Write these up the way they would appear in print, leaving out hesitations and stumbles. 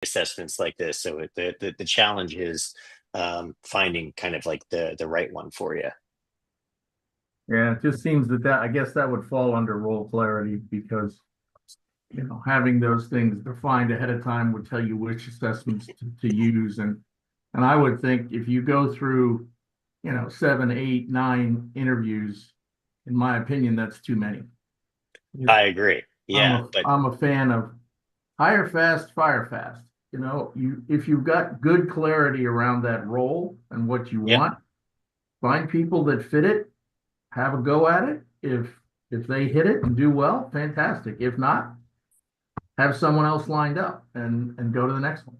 assessments like this. So the challenge is finding kind of like the right one for you. Yeah, it just seems that I guess that would fall under role clarity because, having those things defined ahead of time would tell you which assessments to use. And I would think if you go through, 7, 8, 9 interviews, in my opinion, that's too many. I agree. I'm Yeah, a but I'm a fan of hire fast, fire fast. If you've got good clarity around that role and what you yep. want, find people that fit it, have a go at it. If they hit it and do well, fantastic. If not, have someone else lined up and go to the next one.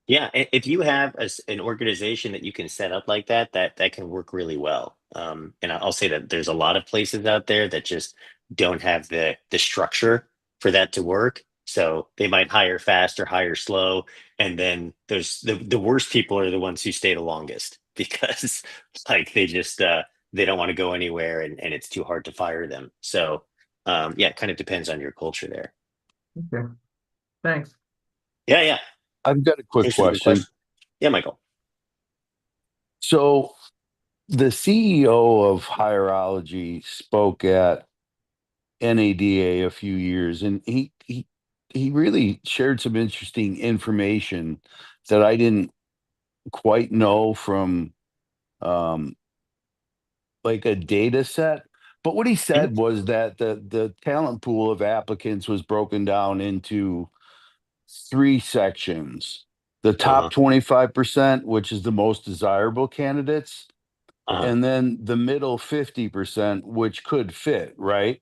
Yeah, if you have an organization that you can set up like that, that can work really well. And I'll say that there's a lot of places out there that just don't have the structure for that to work. So they might hire fast or hire slow, and then there's the worst people are the ones who stay the longest because like they don't want to go anywhere, and it's too hard to fire them. So yeah, it kind of depends on your culture there. Okay, thanks. Yeah, yeah. I've got a quick Thanks for the good question. question. Yeah, Michael. So the CEO of Hierology spoke at NADA a few years, and he really shared some interesting information that I didn't quite know from um, like a data set. But what he Mhm. said was that the talent pool of applicants was broken down into three sections: the top Uh-huh. 25%, which is the most desirable candidates, Uh-huh. and then the middle 50%, which could fit, right?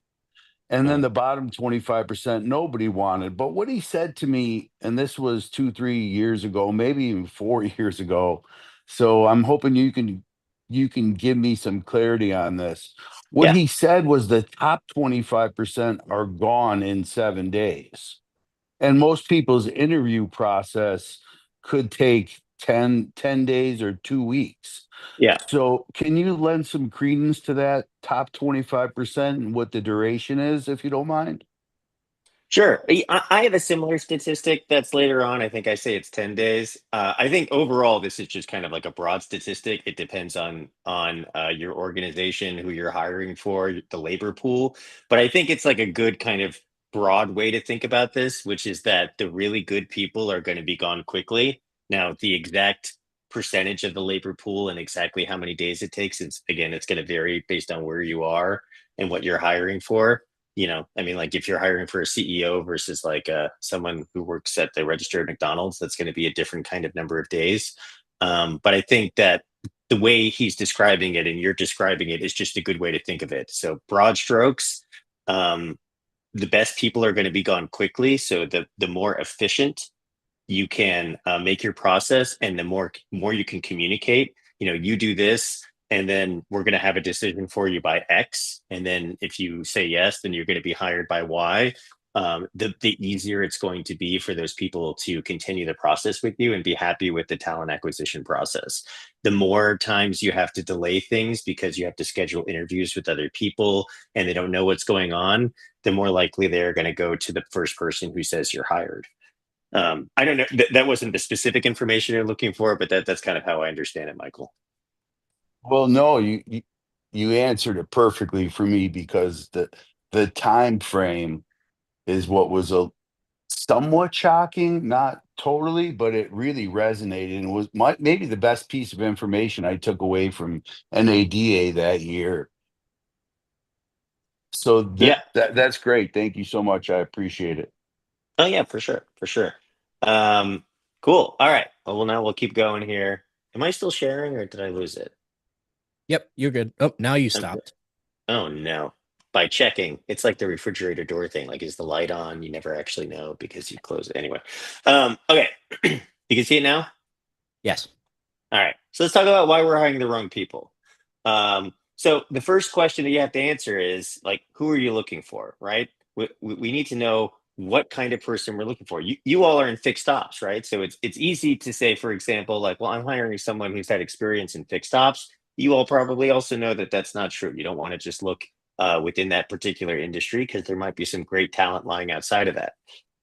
And then Uh-huh. the bottom 25% nobody wanted. But what he said to me, and this was 2 3 years ago, maybe even 4 years ago, so I'm hoping you can give me some clarity on this. What Yeah. he said was the top 25% are gone in 7 days, and most people's interview process could take ten days or 2 weeks. Yeah. So can you lend some credence to that top 25% and what the duration is, if you don't mind? Sure. I have a similar statistic that's later on. I think I say it's 10 days. I think overall this is just kind of like a broad statistic. It depends on your organization, who you're hiring for, the labor pool. But I think it's like a good kind of broad way to think about this, which is that the really good people are going to be gone quickly. Now, the exact percentage of the labor pool and exactly how many days it takes, it's going to vary based on where you are and what you're hiring for. I mean, like if you're hiring for a CEO versus like someone who works at the register at McDonald's, that's going to be a different kind of number of days. But I think that the way he's describing it and you're describing it is just a good way to think of it. So broad strokes, um, the best people are going to be gone quickly. So the more efficient you can make your process, and the more you can communicate, you do this, and then we're going to have a decision for you by X, and then if you say yes, then you're going to be hired by Y. The easier it's going to be for those people to continue the process with you and be happy with the talent acquisition process. The more times you have to delay things because you have to schedule interviews with other people and they don't know what's going on, the more likely they're going to go to the first person who says you're hired. I don't know. That wasn't the specific information you're looking for, but that's kind of how I understand it, Michael. Well, no, you answered it perfectly for me because the time frame is what was a somewhat shocking, not totally, but it really resonated and was maybe the best piece of information I took away from NADA that year. So Yeah. that's great. Thank you so much. I appreciate it. Oh yeah, for sure, for sure. Um, cool. All right. Well, now we'll keep going here. Am I still sharing, or did I lose it? Yep, you're good. Oh, now you Okay. stopped. Oh no. By checking, it's like the refrigerator door thing. Like, is the light on? You never actually know because you close it anyway. Okay. You can see it now. Yes. All right. So let's talk about why we're hiring the wrong people. So the first question that you have to answer is like, who are you looking for, right? We need to know what kind of person we're looking for. You all are in fixed ops, right? So it's easy to say, for example, like, well, I'm hiring someone who's had experience in fixed ops. You all probably also know that that's not true. You don't want to just look within that particular industry because there might be some great talent lying outside of that.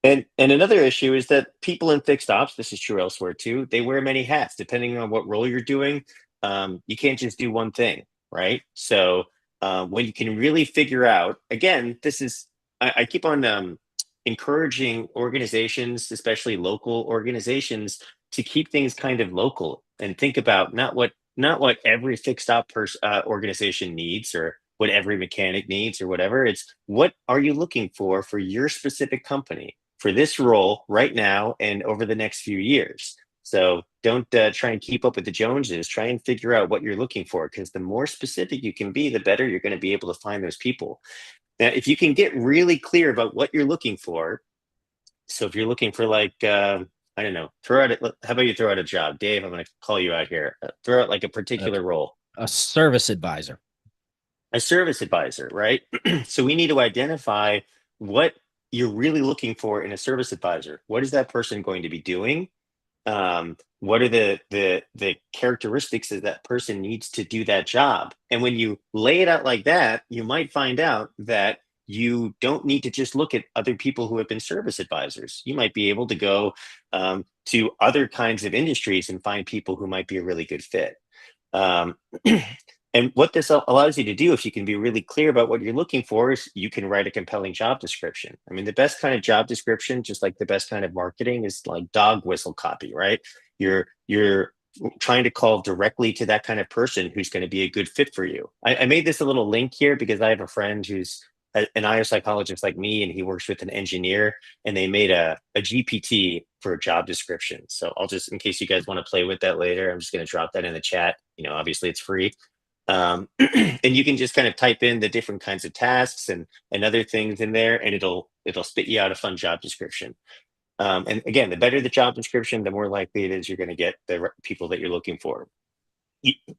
And another issue is that people in fixed ops, this is true elsewhere too, they wear many hats depending on what role you're doing. You can't just do one thing, right? So when you can really figure out, again, this is I keep on encouraging organizations, especially local organizations, to keep things kind of local and think about not what every fixed op organization needs, or what every mechanic needs, or whatever. It's what are you looking for your specific company, for this role right now and over the next few years. So don't try and keep up with the Joneses. Try and figure out what you're looking for, because the more specific you can be, the better you're going to be able to find those people. Now, if you can get really clear about what you're looking for, so if you're looking for like, I don't know, how about you throw out a job? Dave, I'm going to call you out here. Throw out like a particular role. A service advisor. A service advisor, right? So we need to identify what you're really looking for in a service advisor. What is that person going to be doing? What are the characteristics that that person needs to do that job? And when you lay it out like that, you might find out that you don't need to just look at other people who have been service advisors. You might be able to go to other kinds of industries and find people who might be a really good fit. Um, and what this allows you to do, if you can be really clear about what you're looking for, is you can write a compelling job description. I mean, the best kind of job description, just like the best kind of marketing, is like dog whistle copy, right? You're trying to call directly to that kind of person who's going to be a good fit for you. I made this a little link here because I have a friend who's an IO psychologist like me, and he works with an engineer, and they made a GPT for a job description. So I'll just, in case you guys want to play with that later, I'm just going to drop that in the chat. Obviously it's free. And you can just kind of type in the different kinds of tasks and other things in there, and it'll spit you out a fun job description. And again, the better the job description, the more likely it is you're going to get the people that you're looking for.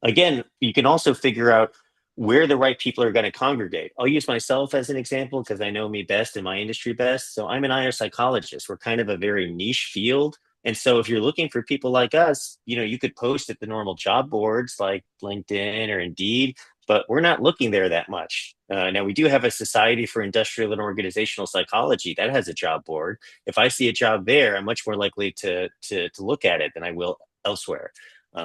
Again, you can also figure out where the right people are going to congregate. I'll use myself as an example because I know me best and my industry best. So I'm an IR psychologist. We're kind of a very niche field. And so if you're looking for people like us, you could post at the normal job boards like LinkedIn or Indeed, but we're not looking there that much. Now, we do have a Society for Industrial and Organizational Psychology that has a job board. If I see a job there, I'm much more likely to look at it than I will elsewhere.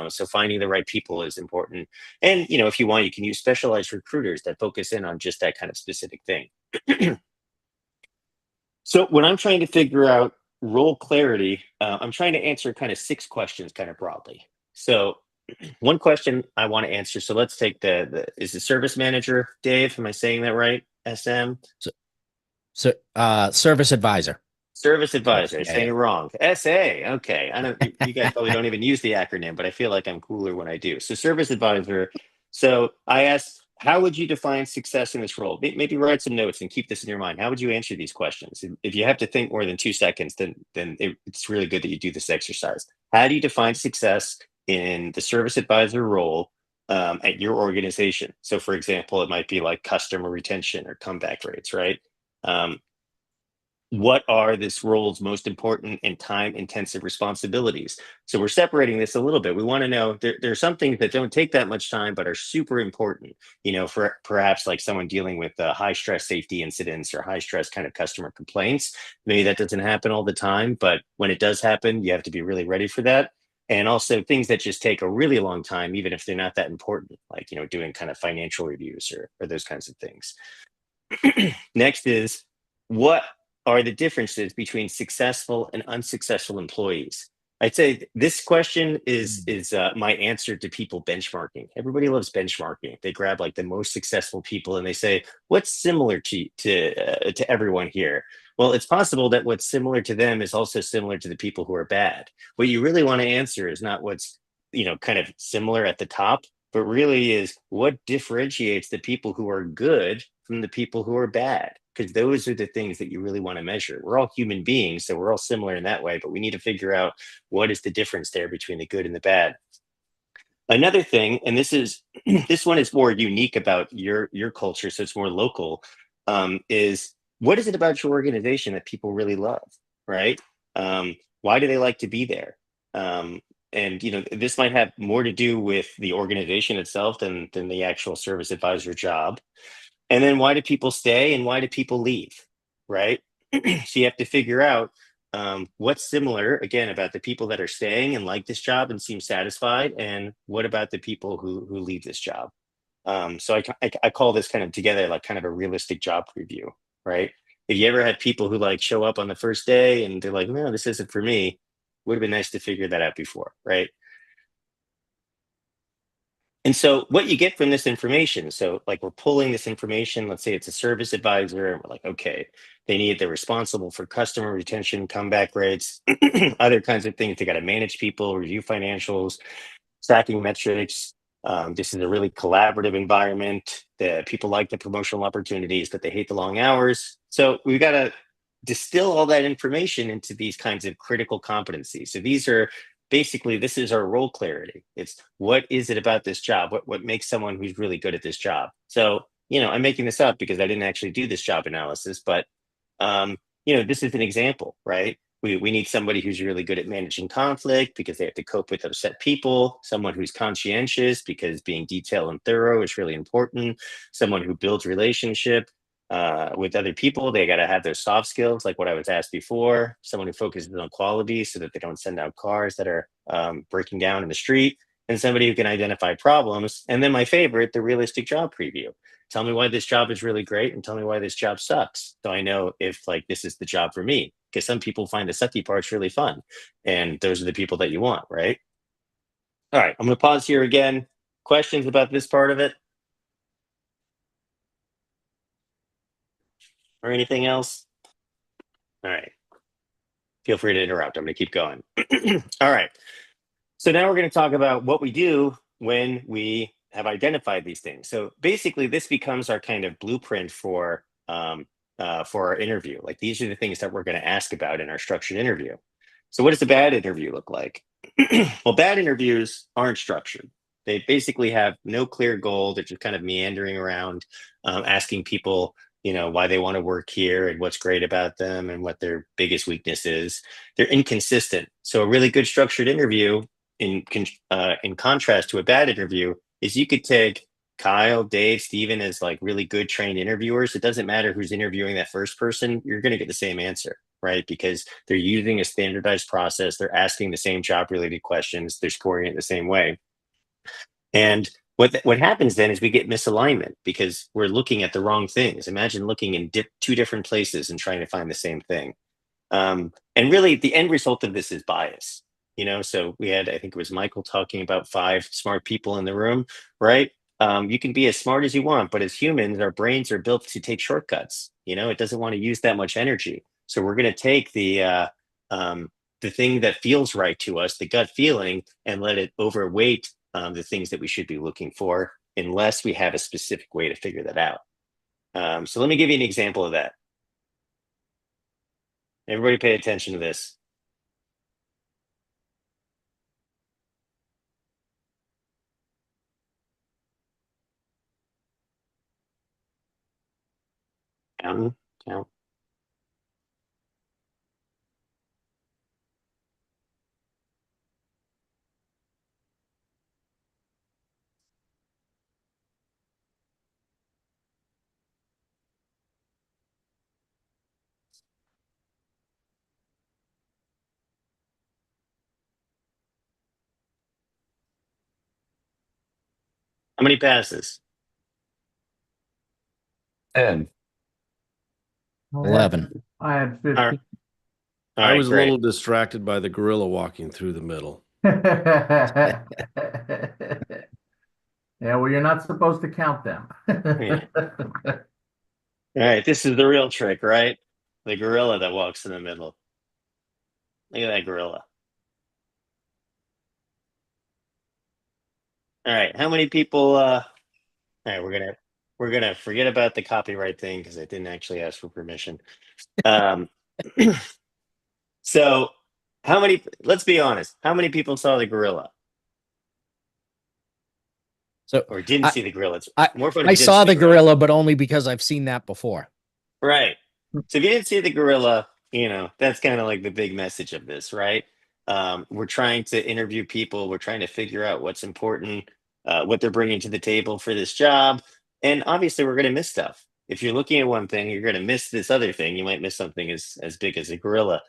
So finding the right people is important. And, if you want, you can use specialized recruiters that focus in on just that kind of specific thing. So when I'm trying to figure out role clarity, I'm trying to answer kind of 6 questions kind of broadly. So one question I want to answer. So let's take is the service manager, Dave, am I saying that right? SM? So service advisor. Service advisor. Yeah, Saying it wrong. SA. Okay. I don't. You guys probably don't even use the acronym, but I feel like I'm cooler when I do. So service advisor. So I asked, how would you define success in this role? Maybe write some notes and keep this in your mind. How would you answer these questions? If you have to think more than 2 seconds, then it's really good that you do this exercise. How do you define success in the service advisor role at your organization? So, for example, it might be like customer retention or comeback rates, right? What are this role's most important and time intensive responsibilities? So we're separating this a little bit. We want to know there are some things that don't take that much time but are super important, for perhaps like someone dealing with high stress safety incidents or high stress kind of customer complaints. Maybe that doesn't happen all the time, but when it does happen, you have to be really ready for that. And also things that just take a really long time, even if they're not that important, like doing kind of financial reviews or those kinds of things. Next is, what are the differences between successful and unsuccessful employees? I'd say this question is my answer to people benchmarking. Everybody loves benchmarking. They grab like the most successful people and they say, what's similar to everyone here? Well, it's possible that what's similar to them is also similar to the people who are bad. What you really want to answer is not what's kind of similar at the top, but really is what differentiates the people who are good from the people who are bad, because those are the things that you really want to measure. We're all human beings, so we're all similar in that way, but we need to figure out what is the difference there between the good and the bad. Another thing, and this one is more unique about your culture, so it's more local, is what is it about your organization that people really love, right? Why do they like to be there? And this might have more to do with the organization itself than the actual service advisor job. And then why do people stay and why do people leave, right? So you have to figure out what's similar, again, about the people that are staying and like this job and seem satisfied, and what about the people who leave this job. So I call this kind of together like kind of a realistic job preview, right? If you ever had people who like show up on the first day and they're like, no, this isn't for me, would have been nice to figure that out before, right? And so what you get from this information, so like we're pulling this information, let's say it's a service advisor, and we're like, okay, they're responsible for customer retention, comeback rates, other kinds of things. They got to manage people, review financials, tracking metrics. This is a really collaborative environment. The people like the promotional opportunities, but they hate the long hours. So we've got to distill all that information into these kinds of critical competencies. So these are basically, this is our role clarity. It's what is it about this job? What makes someone who's really good at this job? So, I'm making this up because I didn't actually do this job analysis, but this is an example, right? We need somebody who's really good at managing conflict because they have to cope with upset people, someone who's conscientious because being detailed and thorough is really important, someone who builds relationship with other people. They got to have their soft skills, like what I was asked before, someone who focuses on quality so that they don't send out cars that are breaking down in the street, and somebody who can identify problems. And then my favorite, the realistic job preview. Tell me why this job is really great and tell me why this job sucks. So I know if like this is the job for me, because some people find the sucky parts really fun. And those are the people that you want, right? All right, I'm going to pause here again. Questions about this part of it? Or anything else? All right. Feel free to interrupt. I'm going to keep going. All right. So now we're going to talk about what we do when we have identified these things. So basically, this becomes our kind of blueprint for our interview. Like these are the things that we're going to ask about in our structured interview. So what does a bad interview look like? Well, bad interviews aren't structured. They basically have no clear goal. They're just kind of meandering around, asking people, why they want to work here and what's great about them and what their biggest weakness is. They're inconsistent. So a really good structured interview, in contrast to a bad interview, is you could take Kyle, Dave, Steven as like really good trained interviewers. It doesn't matter who's interviewing that first person, you're going to get the same answer, right? Because they're using a standardized process. They're asking the same job related questions. They're scoring it the same way. And what happens then is we get misalignment because we're looking at the wrong things. Imagine looking in two different places and trying to find the same thing. And really, the end result of this is bias. So we had, I think it was Michael talking about 5 smart people in the room, right? You can be as smart as you want, but as humans, our brains are built to take shortcuts. It doesn't want to use that much energy. So we're going to take the thing that feels right to us, the gut feeling, and let it overweight the things that we should be looking for, unless we have a specific way to figure that out. So let me give you an example of that. Everybody pay attention to this. Count, count. How many passes? And 11. I had All right, 15. all I right, was a great. little distracted by the gorilla walking through the middle. Yeah, well, you're not supposed to count them. Yeah. All right, this is the real trick, right? The gorilla that walks in the middle. Look at that gorilla. All right, how many people? All right, we're gonna forget about the copyright thing because I didn't actually ask for permission. Um, so how many? Let's be honest. How many people saw the gorilla So or didn't I, see the gorilla? It's I, more fun if I you didn't see saw the the gorilla, but only because I've seen that before. Right. So if you didn't see the gorilla, that's kind of like the big message of this, right? We're trying to interview people. We're trying to figure out what's important, what they're bringing to the table for this job. And obviously, we're going to miss stuff. if you're looking at one thing, you're going to miss this other thing. You might miss something as big as a gorilla.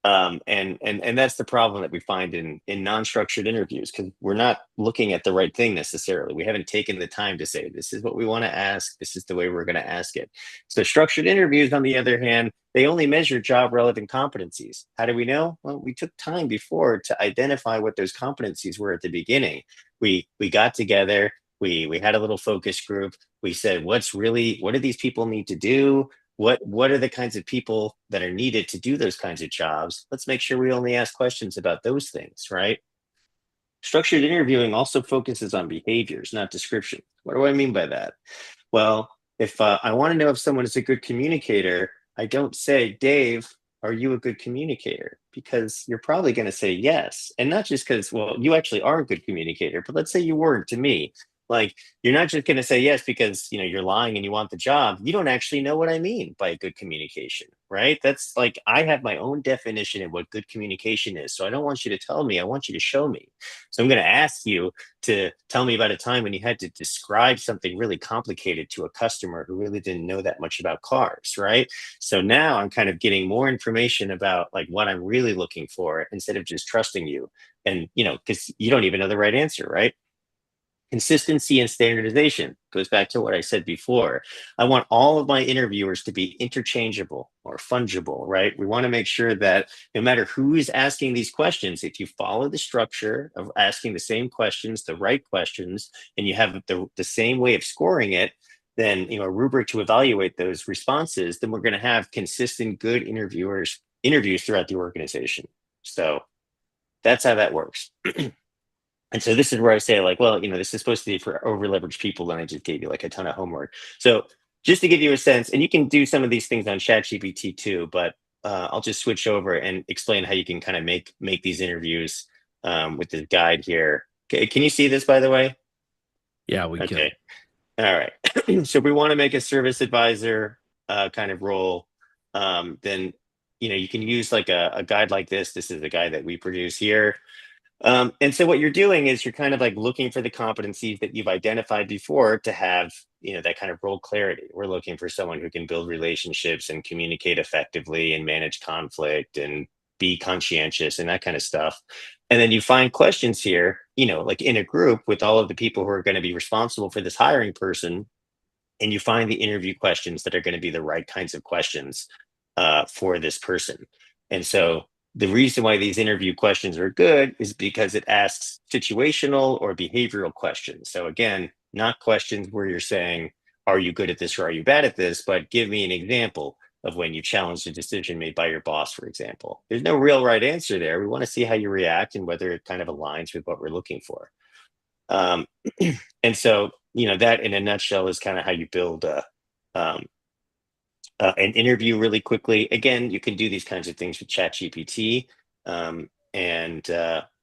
And that's the problem that we find in non-structured interviews, because we're not looking at the right thing necessarily. We haven't taken the time to say, this is what we want to ask, this is the way we're going to ask it. So structured interviews, on the other hand, they only measure job relevant competencies. How do we know? Well, we took time before to identify what those competencies were at the beginning. We got together, we had a little focus group. We said, what do these people need to do? What are the kinds of people that are needed to do those kinds of jobs? Let's make sure we only ask questions about those things, right? Structured interviewing also focuses on behaviors, not description. What do I mean by that? Well, if I want to know if someone is a good communicator, I don't say, Dave, are you a good communicator? Because you're probably going to say yes. And not just because, well, you actually are a good communicator, but let's say you weren't to me. Like, you're not just going to say yes because, you're lying and you want the job. You don't actually know what I mean by good communication, right? That's like, I have my own definition of what good communication is. So I don't want you to tell me, I want you to show me. So I'm going to ask you to tell me about a time when you had to describe something really complicated to a customer who really didn't know that much about cars, right? So now I'm kind of getting more information about like what I'm really looking for, instead of just trusting you. And, because you don't even know the right answer, right? Consistency and standardization goes back to what I said before. I want all of my interviewers to be interchangeable or fungible, right? We want to make sure that no matter who is asking these questions, if you follow the structure of asking the same questions, the right questions, and you have the same way of scoring it, then, a rubric to evaluate those responses, then we're going to have consistent, good interviews throughout the organization. So that's how that works. And so this is where I say, like, well, this is supposed to be for over leveraged people, and I just gave you like a ton of homework. So just to give you a sense, and you can do some of these things on ChatGPT too, but I'll just switch over and explain how you can kind of make these interviews with this guide here. Can you see this, by the way? Yeah, we can. Okay. All right. So if we want to make a service advisor kind of role, then you can use like a guide like this. This is the guide that we produce here. And so what you're doing is you're kind of like looking for the competencies that you've identified before to have, that kind of role clarity. We're looking for someone who can build relationships and communicate effectively and manage conflict and be conscientious and that kind of stuff. And then you find questions here, like in a group with all of the people who are going to be responsible for this hiring person, and you find the interview questions that are going to be the right kinds of questions for this person. And so the reason why these interview questions are good is because it asks situational or behavioral questions. So again, not questions where you're saying, are you good at this or are you bad at this? But give me an example of when you challenged a decision made by your boss, for example. There's no real right answer there. We want to see how you react and whether it kind of aligns with what we're looking for. And so, that in a nutshell is kind of how you build an interview really quickly. Again, you can do these kinds of things with ChatGPT,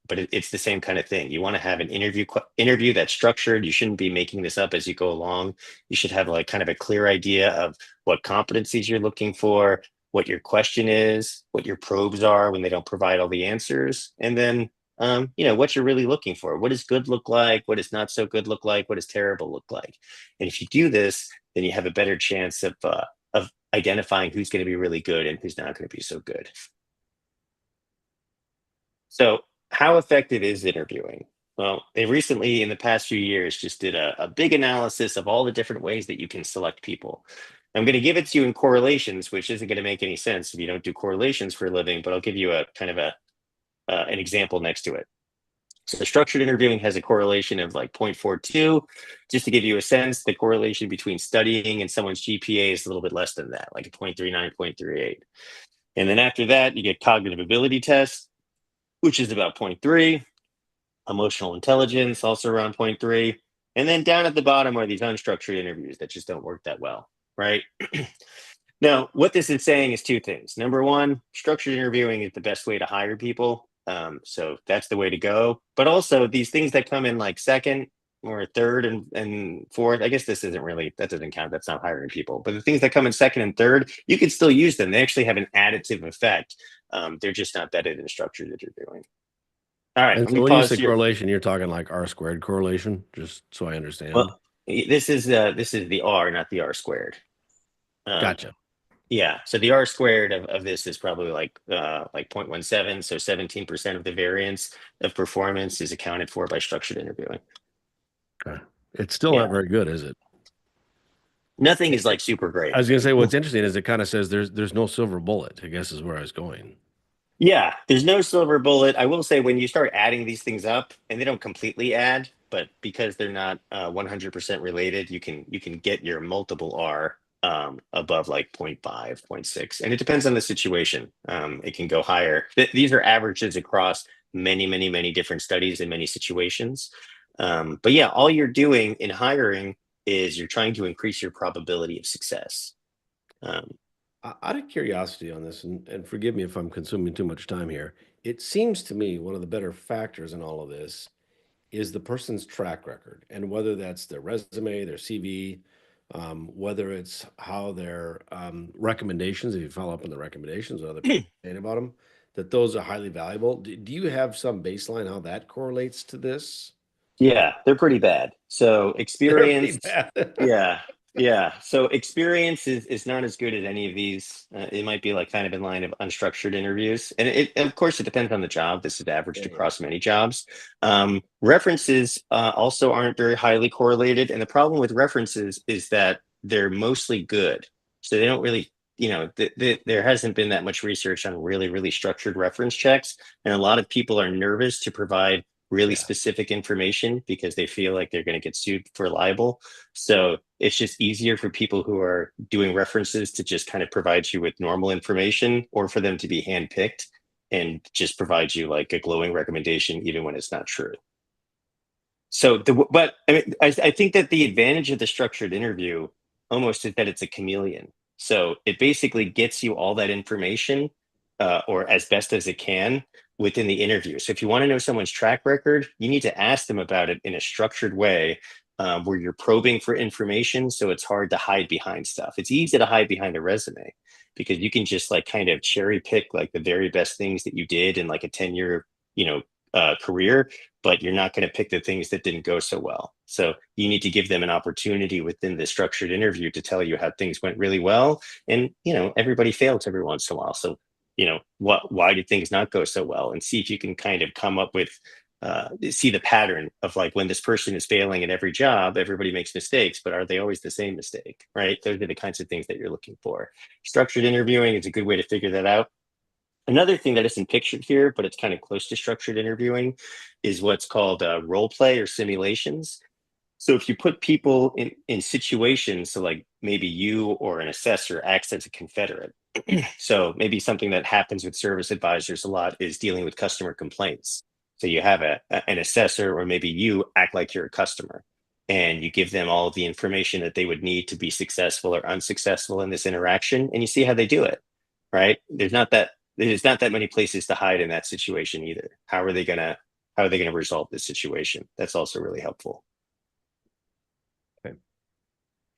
but it's the same kind of thing. You want to have an interview that's structured. You shouldn't be making this up as you go along. You should have like kind of a clear idea of what competencies you're looking for, what your question is, what your probes are when they don't provide all the answers, and then what you're really looking for. What does good look like? What does not so good look like? What does terrible look like? And if you do this, then you have a better chance of identifying who's going to be really good and who's not going to be so good. So how effective is interviewing? Well, they recently, in the past few years, just did a big analysis of all the different ways that you can select people. I'm going to give it to you in correlations, which isn't going to make any sense if you don't do correlations for a living, but I'll give you a kind of an example next to it. So structured interviewing has a correlation of like 0.42. Just to give you a sense, the correlation between studying and someone's GPA is a little bit less than that, like a 0.39, 0.38. And then after that, you get cognitive ability tests, which is about 0.3. Emotional intelligence, also around 0.3. And then down at the bottom are these unstructured interviews that just don't work that well, right? Now, what this is saying is two things. Number one, structured interviewing is the best way to hire people. So that's the way to go. But also these things that come in like second or third and fourth, I guess that doesn't count. That's not hiring people. But the things that come in second and third, you can still use them. They actually have an additive effect. They're just not better than structured interviewing. All right, And let so me when you pause say here. correlation, you're talking like R-squared correlation, just so I understand. Well, this is the R, not the R squared. Gotcha. Yeah. So the R squared of this is probably like 0.17. So 17% of the variance of performance is accounted for by structured interviewing. Okay. It's still Yeah. not very good, is it? Nothing is like super I great. was gonna say what's interesting is it kind of says there's no silver bullet, I guess is where I was going. Yeah, there's no silver bullet. I will say when you start adding these things up, and they don't completely add, but because they're not 100% related, you can get your multiple R above like 0.5, 0.6, and it depends on the situation. It can go higher. These are averages across many, many, many different studies in many situations. But yeah, all you're doing in hiring is you're trying to increase your probability of success. Um, Out of curiosity on this, and forgive me if I'm consuming too much time here, it seems to me one of the better factors in all of this is the person's track record, and whether that's their resume, their CV, whether it's how their recommendations, if you follow up on the recommendations of other people saying about them, that those are highly valuable. Do you have some baseline how that correlates to this? Yeah, they're pretty bad. So They're pretty experience, bad. yeah, yeah. So experience is not as good as any of these. It might be like kind of in line of unstructured interviews, and of course it depends on the job. This is averaged Yeah, yeah. across many jobs. References also aren't very highly correlated, and the problem with references is that they're mostly good, so they don't really. There hasn't been that much research on really, really structured reference checks, and a lot of people are nervous to provide really Yeah. specific information because they feel like they're going to get sued for libel. So it's just easier for people who are doing references to just kind of provide you with normal information, or for them to be handpicked and just provide you like a glowing recommendation, even when it's not true. So, but I mean, I think that the advantage of the structured interview almost is that it's a chameleon. So it basically gets you all that information, or as best as it can within the interview. So if you want to know someone's track record, you need to ask them about it in a structured way, where you're probing for information. So it's hard to hide behind stuff. It's easy to hide behind a resume because you can just like kind of cherry pick like the very best things that you did in like a 10-year, career, but you're not going to pick the things that didn't go so well. So you need to give them an opportunity within the structured interview to tell you how things went really well. And, everybody fails every once in a while. So, why did things not go so well? And see if you can kind of come up with, see the pattern of like when this person is failing at every job, everybody makes mistakes, but are they always the same mistake? Right. Those are the kinds of things that you're looking for. Structured interviewing is a good way to figure that out. Another thing that isn't pictured here, but it's kind of close to structured interviewing, is what's called role play or simulations. So if you put people in situations, so like maybe you or an assessor acts as a confederate. So maybe something that happens with service advisors a lot is dealing with customer complaints. So you have an assessor, or maybe you act like you're a customer, and you give them all of the information that they would need to be successful or unsuccessful in this interaction, and you see how they do it. Right? There's not that many places to hide in that situation either. How are they gonna resolve this situation? That's also really helpful. Okay.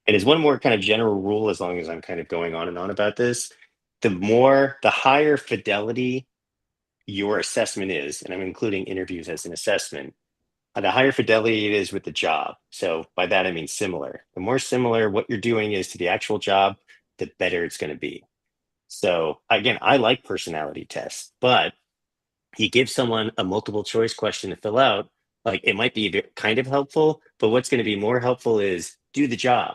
And as one more kind of general rule, as long as I'm kind of going on and on about this, the higher fidelity your assessment is, and I'm including interviews as an assessment, the higher fidelity it is with the job. So by that I mean similar. The more similar what you're doing is to the actual job, the better it's going to be. So again, I like personality tests, but you give someone a multiple choice question to fill out, like it might be kind of helpful, but what's going to be more helpful is do the job.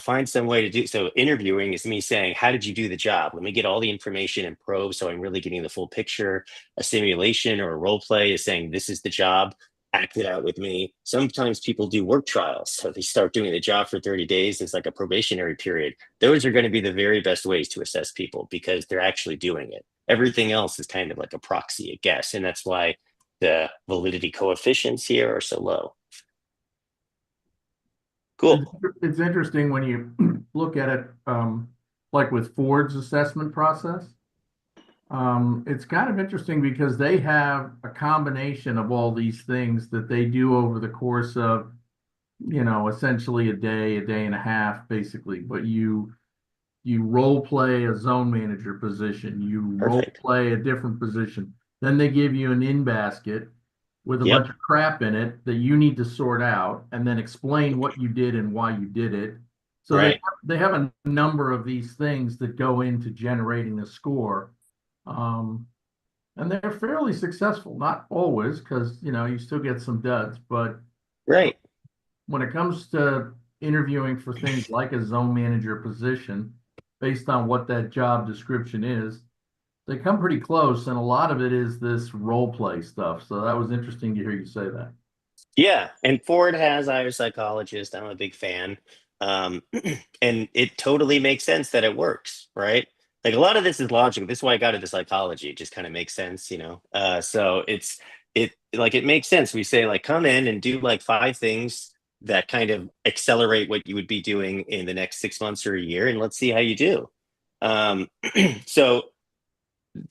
Find some way to do so. Interviewing is me saying, how did you do the job? Let me get all the information and probe so I'm really getting the full picture. A simulation or a role play is saying, this is the job, act it out with me. Sometimes people do work trials. So they start doing the job for 30 days. It's like a probationary period. Those are going to be the very best ways to assess people because they're actually doing it. Everything else is kind of like a proxy, a guess. And that's why the validity coefficients here are so low. Cool. It's interesting when you look at it, like with Ford's assessment process. It's kind of interesting because they have a combination of all these things that they do over the course of, essentially a day and a half, basically. But you role play a zone manager position, you role Perfect. play a different position. Then they give you an in basket with a Yep. bunch of crap in it that you need to sort out and then explain what you did and why you did it. So Right. they have a number of these things that go into generating a score. And they're fairly successful, not always, because you still get some duds, but Right. when it comes to interviewing for things like a zone manager position, based on what that job description is, they come pretty close, and a lot of it is this role play stuff. So that was interesting to hear you say that. Yeah, and Ford has Irish psychologist. I'm a big fan. And it totally makes sense that it works, right? Like a lot of this is logical. This is why I got into psychology. It just kind of makes sense, you know. So it makes sense. We say like come in and do like 5 things that kind of accelerate what you would be doing in the next 6 months or a year, and let's see how you do. Um, so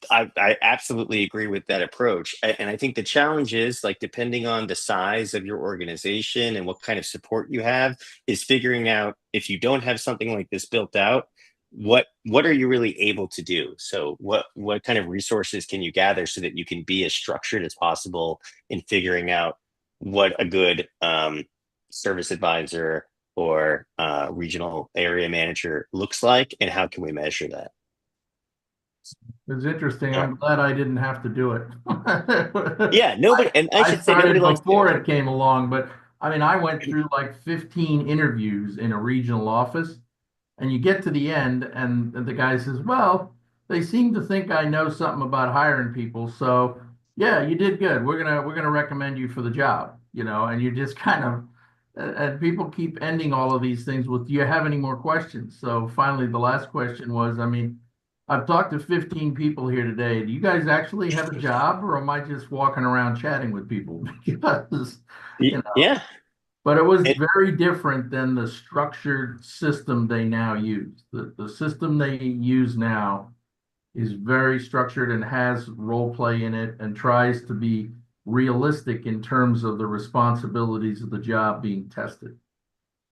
I absolutely agree with that approach. And I think the challenge is like depending on the size of your organization and what kind of support you have, is figuring out if you don't have something like this built out, what are you really able to do? So what kind of resources can you gather so that you can be as structured as possible in figuring out what a good service advisor or regional area manager looks like, and how can we measure that? It's interesting. Yeah. I'm glad I didn't have to do it. Yeah, nobody, and I I should say nobody started likes to do before it. it came along, but I mean, I went through like 15 interviews in a regional office, and you get to the end, and the guy says, "Well, they seem to think I know something about hiring people, so yeah, you did good. We're gonna recommend you for the job." And you just kind of, and people keep ending all of these things with, "Do you have any more questions?" So finally, the last question was, I mean, I've talked to 15 people here today. Do you guys actually have a job, or am I just walking around chatting with people? Because, Yeah, but it was it, very different than the structured system they now use. The system they use now is very structured and has role play in it and tries to be realistic in terms of the responsibilities of the job being tested.